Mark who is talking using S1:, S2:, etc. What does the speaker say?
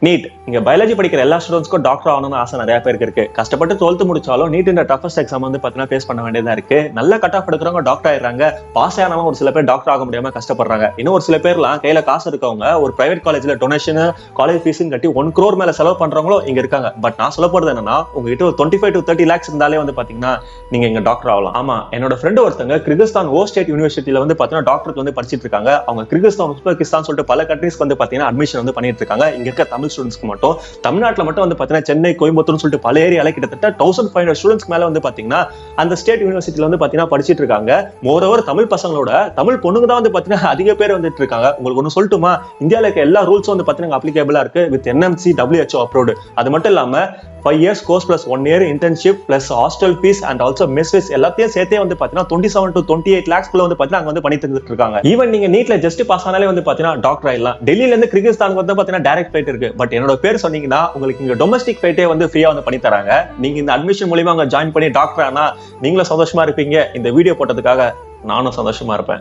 S1: NEET இங்க biology படிக்கிற எல்லா ஸ்டூடெண்ட்ஸ்க்கும் டாக்டர் ஆகணும்னு ஆசை நிறைய பேருக்கு இருக்கு. கஷ்டப்பட்டு 12th முடிச்சாலும் நீட் இந்த டஃபஸ்ட் எக்ஸாம் வந்து பாத்தீங்கன்னா ஃபேஸ் பண்ண வேண்டியதா இருக்கு. நல்ல கட் ஆஃப் எடுக்கிறவங்க டாக்டர் ஆயிடுறாங்க. பாஸ் ஆனாலும் ஒரு சில பேர் டாக்டர் ஆக முடியாம கஷ்டப்படுறாங்க. இன்னும் ஒரு சில பேர்லாம் கையில காசு இருக்கவங்க ஒரு பிரைவேட் காலேஜ்ல டொனேஷன் காலேஜ் ஃபீஸ் கட்டி 1 crore மேல செலவு பண்றவங்களும் இங்க இருக்காங்க. பட் நான் சொல்ல போறது என்னன்னா, உங்ககிட்ட ஒரு 25 to 30 lakhs இருந்தாலே வந்து பாத்தீங்கன்னா நீங்க இங்க டாக்டர் ஆகலாம். ஆமா, என்னோட ஃப்ரெண்ட் ஒருத்தங்க கிர்கிஸ்தான் ஓ ஸ்டேட் யூனிவர்சிட்டியில வந்து பாத்தீங்கன்னா டாக்டருக்கு வந்து படிச்சிட்டு இருக்காங்க. அவங்க கிர்கிஸ்தான் உஸ்பெகிஸ்தான் சொல்லிட்டு பல கண்ட்ரீஸ்க்கு வந்து பாத்தீங்கன்னா அட்மிஷன் வந்து பண்ணிட்டு இருக்காங்க. இங்க இருக்க தமிழ் ஸ்டூடெண்ட்ஸ்க்கு மட்டும் தமிழ்நாட்டுல மட்டும் வந்து பாத்தீங்கன்னா சென்னை, கோயம்புத்தூர்னு சொல்லிட்டு பல ஏரியால கிட்டத்தட்ட 1500 ஸ்டூடெண்ட்ஸ் மேல வந்து பாத்தீங்கன்னா அந்த ஸ்டேட் யூனிவர்சிட்டியில வந்து பாத்தீங்கன்னா படிச்சிட்டு இருக்காங்க. மோரோவர் தமிழ் பசங்களோட தமிழ் பொண்ணுங்க தான் வந்து பாத்தீங்கன்னா அதிக பேர் வந்துட்டு இருக்காங்க. உங்களுக்கு ஒண்ணு சொல்லட்டுமா, இந்தியால இருக்க எல்லா ரூல்ஸும் வந்து பாத்தீங்கன்னா அப்ளிகேபிளா இருக்கு வித் NMC WHO அப்ரூவ்டு. அது மட்டும் இல்லாம 5 years course plus 1 year internship plus hostel fees and also mess fees எல்லாத்தையும் சேர்த்தே வந்து பாத்தீங்கன்னா 27 to 28 lakhs வந்து பாத்தீங்கன்னா அங்க வந்து பண்ணி தந்துட்டு இருக்காங்க. ஈவன் நீங்க நீட்ல ஜஸ்ட் பாஸ் ஆனாலே வந்து பாத்தீங்கன்னா டாக்டர் ஆயிடலாம். டெல்லியில இருந்து கிர்கிஸ்தானுக்கு வந்து பாத்தீங்கன்னா டைரக்ட் ஃபிளைட் இருக்கு. பட் என்னோட பேர் சொன்னீங்கன்னா உங்களுக்கு இங்க டொமஸ்டிக் ஃபிளைட்டே வந்து ஃப்ரீயா வந்து பண்ணி தராங்க. நீங்க இந்த அட்மிஷன் மூலமா அங்க ஜாயின் பண்ணி டாக்டர் ஆனா நீங்களும் சந்தோஷமா இருப்பீங்க. இந்த வீடியோ போட்டதுக்காக நானும் சந்தோஷமா இருப்பேன்.